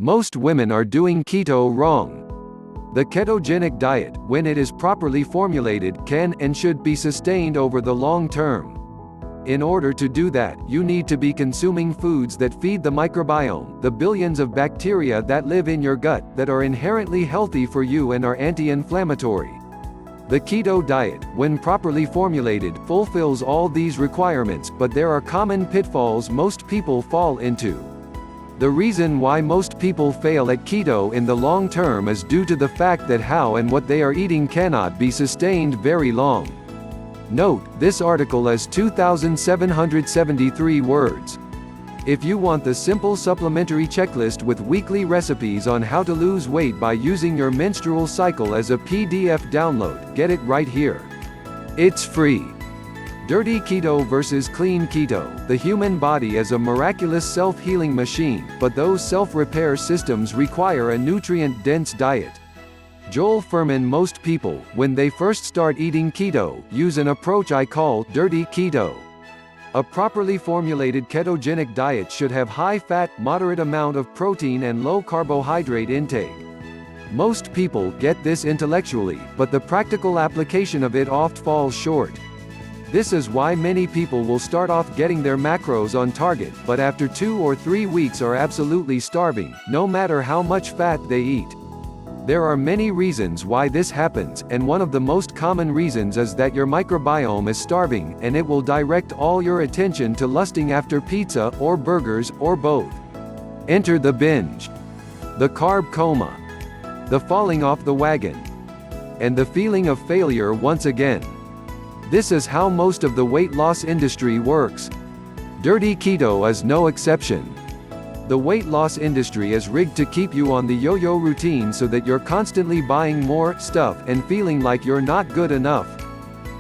Most women are doing keto wrong. The ketogenic diet, when it is properly formulated, can and should be sustained over the long term. In order to do that, you need to be consuming foods that feed the microbiome, the billions of bacteria that live in your gut, that are inherently healthy for you and are anti-inflammatory. The keto diet, when properly formulated, fulfills all these requirements, but there are common pitfalls most people fall into. The reason why most people fail at keto in the long term is due to the fact that how and what they are eating cannot be sustained very long. Note, this article is 2,773 words. If you want the simple supplementary checklist with weekly recipes on how to lose weight by using your menstrual cycle as a PDF download, get it right here. It's free. Dirty Keto versus Clean Keto. The human body is a miraculous self-healing machine, but those self-repair systems require a nutrient-dense diet. Joel Fuhrman. Most people, when they first start eating keto, use an approach I call dirty keto. A properly formulated ketogenic diet should have high fat, moderate amount of protein and low carbohydrate intake. Most people get this intellectually, but the practical application of it oft falls short. This is why many people will start off getting their macros on target, but after 2 or 3 weeks are absolutely starving, no matter how much fat they eat. There are many reasons why this happens, and one of the most common reasons is that your microbiome is starving, and it will direct all your attention to lusting after pizza, or burgers, or both. Enter the binge, the carb coma, the falling off the wagon, and the feeling of failure once again. This is how most of the weight loss industry works. Dirty keto is no exception. The weight loss industry is rigged to keep you on the yo-yo routine so that you're constantly buying more stuff and feeling like you're not good enough.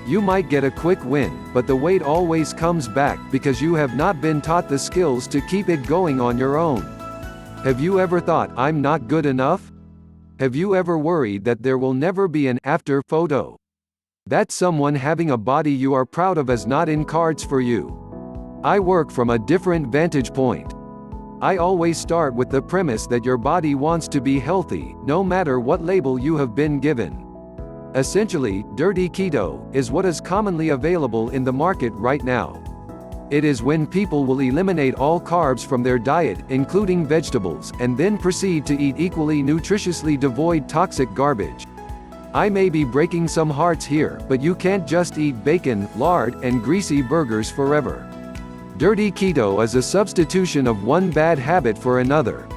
You might get a quick win, but the weight always comes back because you have not been taught the skills to keep it going on your own. Have you ever thought, I'm not good enough? Have you ever worried that there will never be an after photo? That someone having a body you are proud of is not in cards for you. I work from a different vantage point. I always start with the premise that your body wants to be healthy, no matter what label you have been given. Essentially, dirty keto is what is commonly available in the market right now. It is when people will eliminate all carbs from their diet, including vegetables, and then proceed to eat equally nutritiously devoid toxic garbage. I may be breaking some hearts here, but you can't just eat bacon, lard, and greasy burgers forever. Dirty keto is a substitution of one bad habit for another.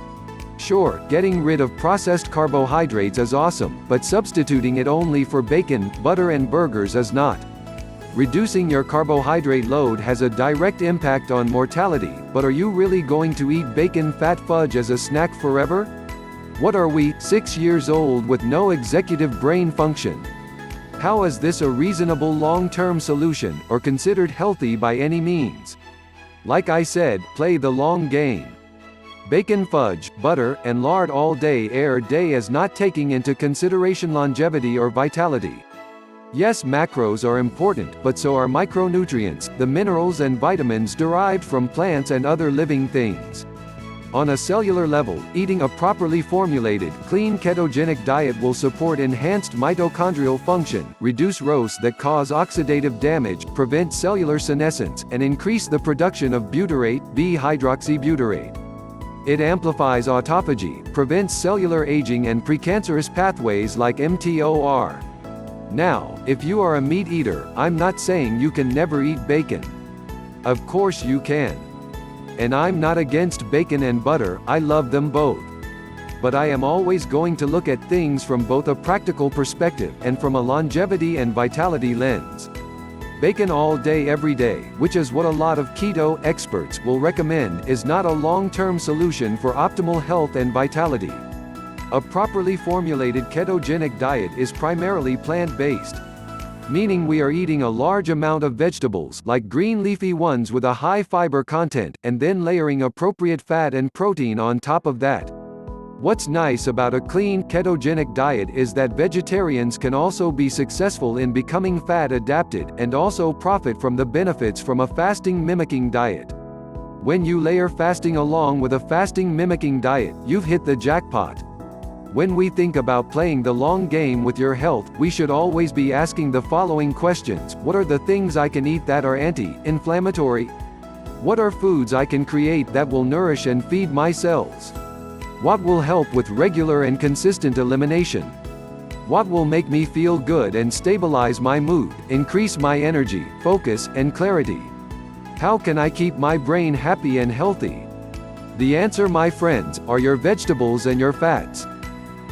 Sure, getting rid of processed carbohydrates is awesome, but substituting it only for bacon, butter and burgers is not. Reducing your carbohydrate load has a direct impact on mortality, but are you really going to eat bacon fat fudge as a snack forever? What are we, 6 years old with no executive brain function? How is this a reasonable long-term solution, or considered healthy by any means? Like I said, play the long game. Bacon fudge, butter, and lard all day every day is not taking into consideration longevity or vitality. Yes, macros are important, but so are micronutrients, the minerals and vitamins derived from plants and other living things. On a cellular level, eating a properly formulated, clean ketogenic diet will support enhanced mitochondrial function, reduce ROS that cause oxidative damage, prevent cellular senescence, and increase the production of butyrate, B-hydroxybutyrate. It amplifies autophagy, prevents cellular aging and precancerous pathways like mTOR. Now, if you are a meat eater, I'm not saying you can never eat bacon. Of course you can. And I'm not against bacon and butter, I love them both. But I am always going to look at things from both a practical perspective, and from a longevity and vitality lens. Bacon all day every day, which is what a lot of keto experts will recommend, is not a long-term solution for optimal health and vitality. A properly formulated ketogenic diet is primarily plant-based. Meaning we are eating a large amount of vegetables, like green leafy ones with a high fiber content, and then layering appropriate fat and protein on top of that. What's nice about a clean, ketogenic diet is that vegetarians can also be successful in becoming fat adapted, and also profit from the benefits from a fasting mimicking diet. When you layer fasting along with a fasting mimicking diet, you've hit the jackpot. When we think about playing the long game with your health, we should always be asking the following questions. What are the things I can eat that are anti-inflammatory? What are foods I can create that will nourish and feed my cells? What will help with regular and consistent elimination? What will make me feel good and stabilize my mood, increase my energy, focus, and clarity? How can I keep my brain happy and healthy? The answer, my friends, are your vegetables and your fats.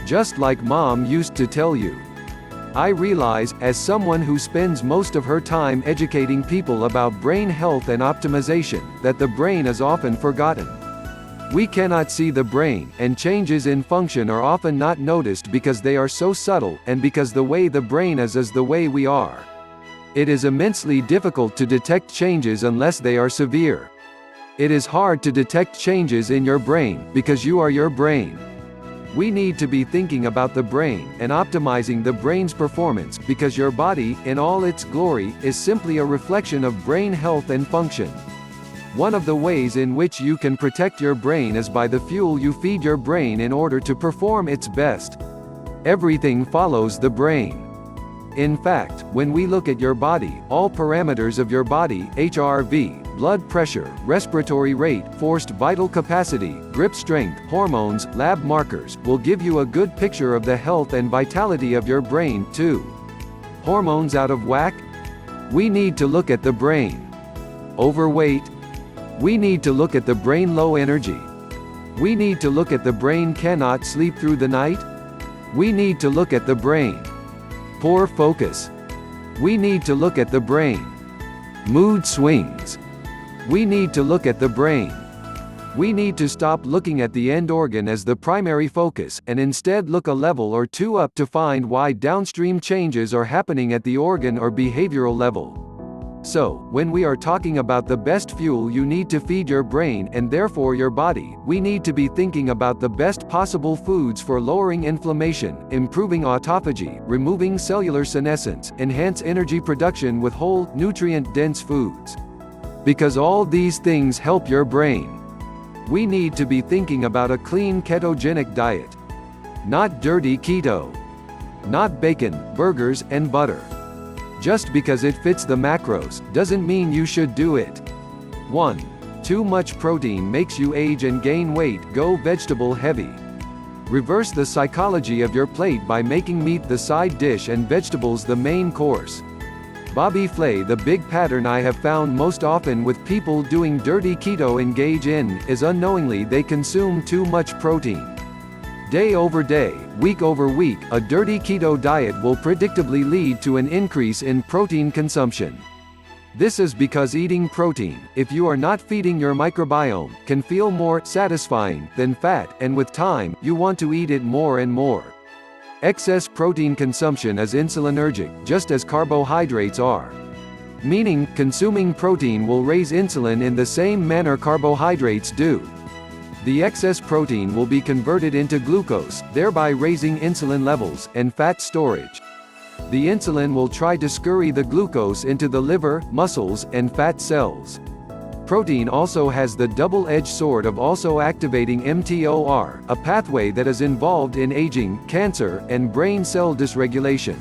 Just like Mom used to tell you. I realize, as someone who spends most of her time educating people about brain health and optimization, that the brain is often forgotten. We cannot see the brain, and changes in function are often not noticed because they are so subtle, and because the way the brain is the way we are. It is immensely difficult to detect changes unless they are severe. It is hard to detect changes in your brain, because you are your brain. We need to be thinking about the brain, and optimizing the brain's performance, because your body, in all its glory, is simply a reflection of brain health and function. One of the ways in which you can protect your brain is by the fuel you feed your brain in order to perform its best. Everything follows the brain. In fact, when we look at your body, all parameters of your body, HRV, blood pressure, respiratory rate, forced vital capacity, grip strength, hormones, lab markers, will give you a good picture of the health and vitality of your brain, too. Hormones out of whack? We need to look at the brain. Overweight? We need to look at the brain. Low energy? We need to look at the brain. Cannot sleep through the night? We need to look at the brain. Poor focus? We need to look at the brain. Mood swings? We need to look at the brain. We need to stop looking at the end organ as the primary focus, and instead look a level or two up to find why downstream changes are happening at the organ or behavioral level. So, when we are talking about the best fuel you need to feed your brain, and therefore your body, we need to be thinking about the best possible foods for lowering inflammation, improving autophagy, removing cellular senescence, enhance energy production with whole, nutrient-dense foods. Because all these things help your brain. We need to be thinking about a clean ketogenic diet. Not dirty keto. Not bacon, burgers, and butter. Just because it fits the macros, doesn't mean you should do it. 1. Too much protein makes you age and gain weight. Go vegetable heavy. Reverse the psychology of your plate by making meat the side dish and vegetables the main course. Bobby Flay. The big pattern I have found most often with people doing dirty keto engage in, is unknowingly they consume too much protein. Day over day, week over week, a dirty keto diet will predictably lead to an increase in protein consumption. This is because eating protein, if you are not feeding your microbiome, can feel more satisfying than fat, and with time, you want to eat it more and more. Excess protein consumption is insulinergic, just as carbohydrates are. Meaning, consuming protein will raise insulin in the same manner carbohydrates do. The excess protein will be converted into glucose, thereby raising insulin levels, and fat storage. The insulin will try to scurry the glucose into the liver, muscles, and fat cells. Protein also has the double-edged sword of also activating mTOR, a pathway that is involved in aging, cancer, and brain cell dysregulation.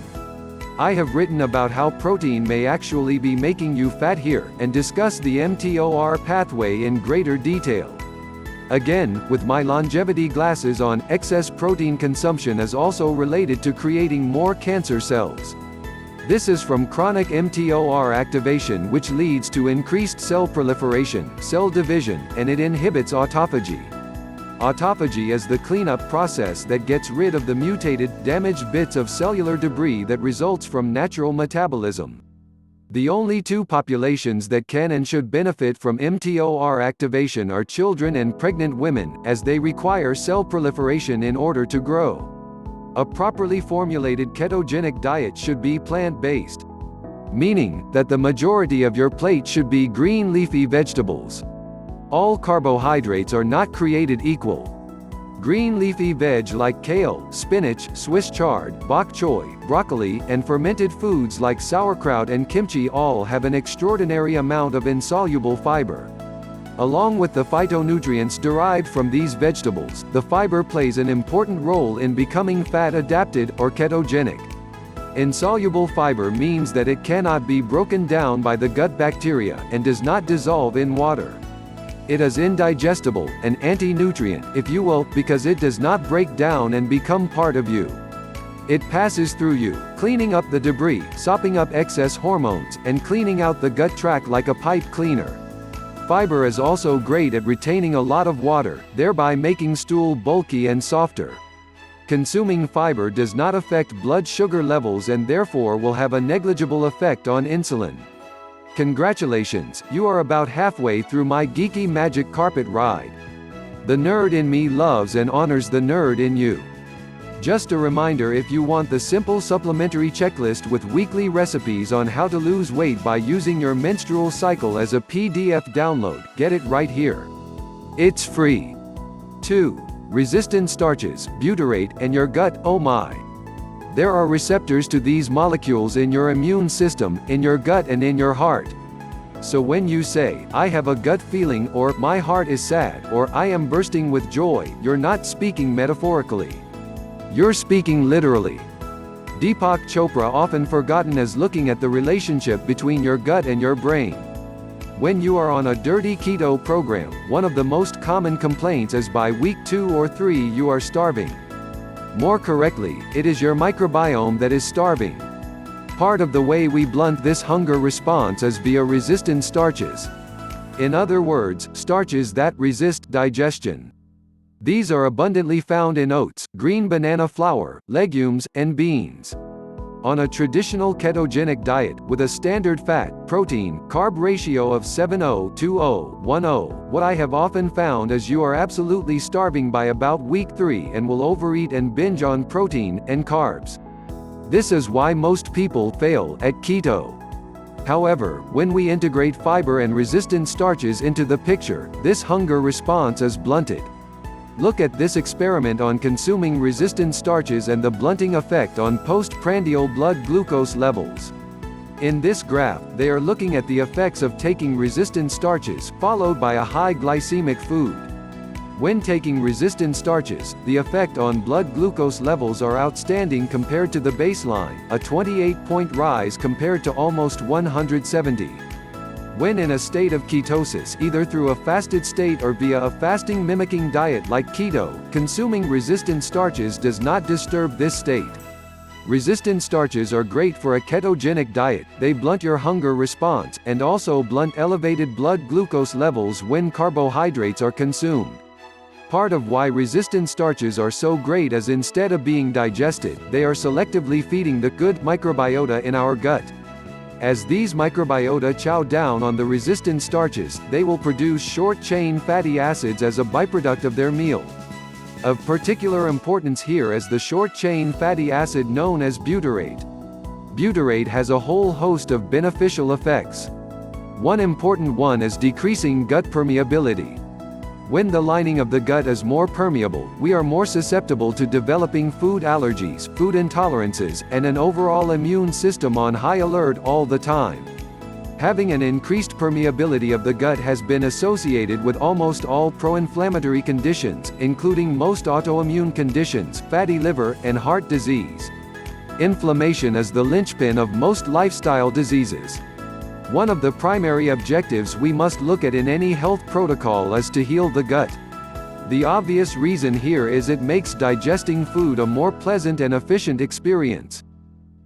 I have written about how protein may actually be making you fat here, and discuss the mTOR pathway in greater detail. Again, with my longevity glasses on, excess protein consumption is also related to creating more cancer cells. This is from chronic mTOR activation, which leads to increased cell proliferation, cell division, and it inhibits autophagy. Autophagy is the cleanup process that gets rid of the mutated, damaged bits of cellular debris that results from natural metabolism. The only two populations that can and should benefit from mTOR activation are children and pregnant women, as they require cell proliferation in order to grow. A properly formulated ketogenic diet should be plant-based. Meaning, that the majority of your plate should be green leafy vegetables. All carbohydrates are not created equal. Green leafy veg like kale, spinach, Swiss chard, bok choy, broccoli, and fermented foods like sauerkraut and kimchi all have an extraordinary amount of insoluble fiber. Along with the phytonutrients derived from these vegetables, the fiber plays an important role in becoming fat-adapted, or ketogenic. Insoluble fiber means that it cannot be broken down by the gut bacteria, and does not dissolve in water. It is indigestible, an anti-nutrient, if you will, because it does not break down and become part of you. It passes through you, cleaning up the debris, sopping up excess hormones, and cleaning out the gut tract like a pipe cleaner. Fiber is also great at retaining a lot of water, thereby making stool bulky and softer. Consuming fiber does not affect blood sugar levels and therefore will have a negligible effect on insulin. Congratulations, you are about halfway through my geeky magic carpet ride. The nerd in me loves and honors the nerd in you. Just a reminder, if you want the simple supplementary checklist with weekly recipes on how to lose weight by using your menstrual cycle as a PDF download, get it right here. It's free. 2. Resistant starches, butyrate and your gut. Oh my! There are receptors to these molecules in your immune system, in your gut and in your heart. So when you say, "I have a gut feeling," or "my heart is sad," or "I am bursting with joy," you're not speaking metaphorically. You're speaking literally. Deepak Chopra, often forgotten as looking at the relationship between your gut and your brain. When you are on a dirty keto program, one of the most common complaints is by week 2 or 3 you are starving. More correctly, it is your microbiome that is starving. Part of the way we blunt this hunger response is via resistant starches. In other words, starches that resist digestion. These are abundantly found in oats, green banana flour, legumes, and beans. On a traditional ketogenic diet, with a standard fat, protein, carb ratio of 70-20-10, what I have often found is you are absolutely starving by about week 3 and will overeat and binge on protein and carbs. This is why most people fail at keto. However, when we integrate fiber and resistant starches into the picture, this hunger response is blunted. Look at this experiment on consuming resistant starches and the blunting effect on postprandial blood glucose levels. In this graph, they are looking at the effects of taking resistant starches, followed by a high glycemic food. When taking resistant starches, the effect on blood glucose levels are outstanding compared to the baseline, a 28-point rise compared to almost 170. When in a state of ketosis, either through a fasted state or via a fasting mimicking diet like keto, consuming resistant starches does not disturb this state. Resistant starches are great for a ketogenic diet. They blunt your hunger response, and also blunt elevated blood glucose levels when carbohydrates are consumed. Part of why resistant starches are so great is instead of being digested, they are selectively feeding the good microbiota in our gut. As these microbiota chow down on the resistant starches, they will produce short-chain fatty acids as a byproduct of their meal. Of particular importance here is the short-chain fatty acid known as butyrate. Butyrate has a whole host of beneficial effects. One important one is decreasing gut permeability. When the lining of the gut is more permeable, we are more susceptible to developing food allergies, food intolerances, and an overall immune system on high alert all the time. Having an increased permeability of the gut has been associated with almost all pro-inflammatory conditions, including most autoimmune conditions, fatty liver, and heart disease. Inflammation is the linchpin of most lifestyle diseases. One of the primary objectives we must look at in any health protocol is to heal the gut. The obvious reason here is it makes digesting food a more pleasant and efficient experience.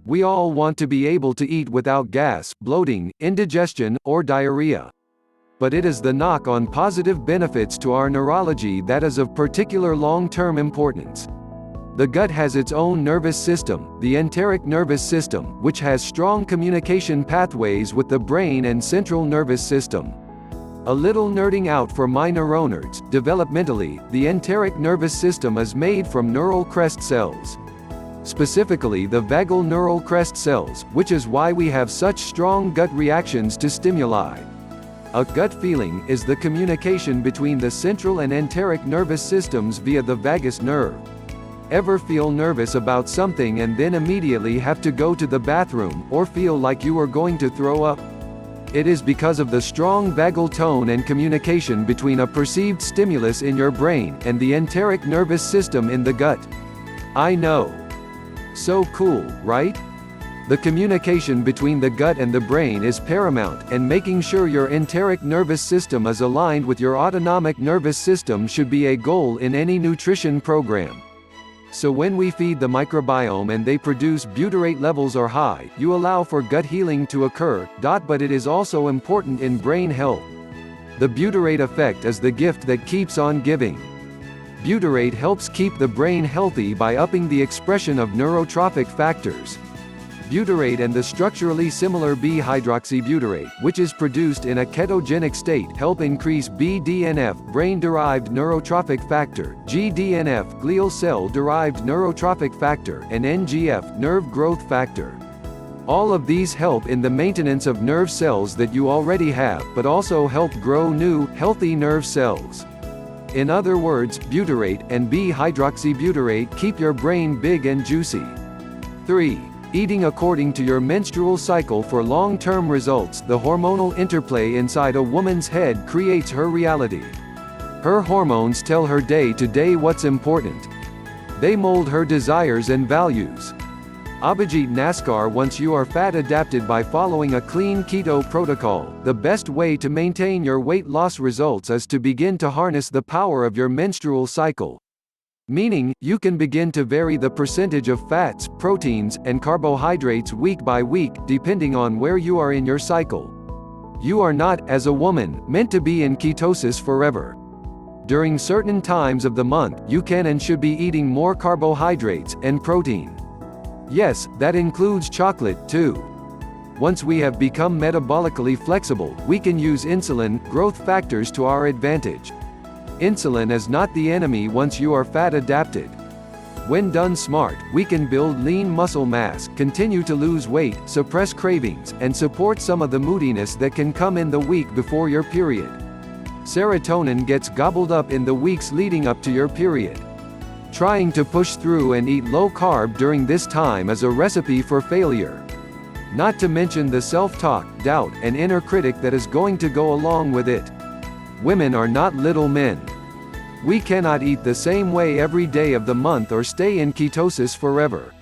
We all want to be able to eat without gas, bloating, indigestion, or diarrhea. But it is the knock-on positive benefits to our neurology that is of particular long-term importance. The gut has its own nervous system, the enteric nervous system, which has strong communication pathways with the brain and central nervous system. A little nerding out for my neuronerds, developmentally, the enteric nervous system is made from neural crest cells. Specifically the vagal neural crest cells, which is why we have such strong gut reactions to stimuli. A gut feeling is the communication between the central and enteric nervous systems via the vagus nerve. Ever feel nervous about something and then immediately have to go to the bathroom, or feel like you are going to throw up? It is because of the strong vagal tone and communication between a perceived stimulus in your brain and the enteric nervous system in the gut. I know. So cool, right? The communication between the gut and the brain is paramount, and making sure your enteric nervous system is aligned with your autonomic nervous system should be a goal in any nutrition program. So when we feed the microbiome and they produce butyrate levels are high, you allow for gut healing to occur, but it is also important in brain health. The butyrate effect is the gift that keeps on giving. Butyrate helps keep the brain healthy by upping the expression of neurotrophic factors. Butyrate and the structurally similar B-hydroxybutyrate, which is produced in a ketogenic state, help increase BDNF, brain-derived neurotrophic factor, GDNF, glial cell-derived neurotrophic factor, and NGF, nerve growth factor. All of these help in the maintenance of nerve cells that you already have, but also help grow new, healthy nerve cells. In other words, butyrate and B-hydroxybutyrate keep your brain big and juicy. 3. Eating according to your menstrual cycle for long-term results. The hormonal interplay inside a woman's head creates her reality. Her hormones tell her day-to-day what's important. They mold her desires and values. Abhijit Naskar once you are fat adapted by following a clean keto protocol. The best way to maintain your weight loss results is to begin to harness the power of your menstrual cycle. Meaning, you can begin to vary the percentage of fats, proteins, and carbohydrates week by week, depending on where you are in your cycle. You are not, as a woman, meant to be in ketosis forever. During certain times of the month, you can and should be eating more carbohydrates and protein. Yes, that includes chocolate, too. Once we have become metabolically flexible, we can use insulin, growth factors to our advantage. Insulin is not the enemy once you are fat adapted. When done smart, we can build lean muscle mass, continue to lose weight, suppress cravings, and support some of the moodiness that can come in the week before your period. Serotonin gets gobbled up in the weeks leading up to your period. Trying to push through and eat low carb during this time is a recipe for failure. Not to mention the self-talk, doubt, and inner critic that is going to go along with it. Women are not little men. We cannot eat the same way every day of the month or stay in ketosis forever.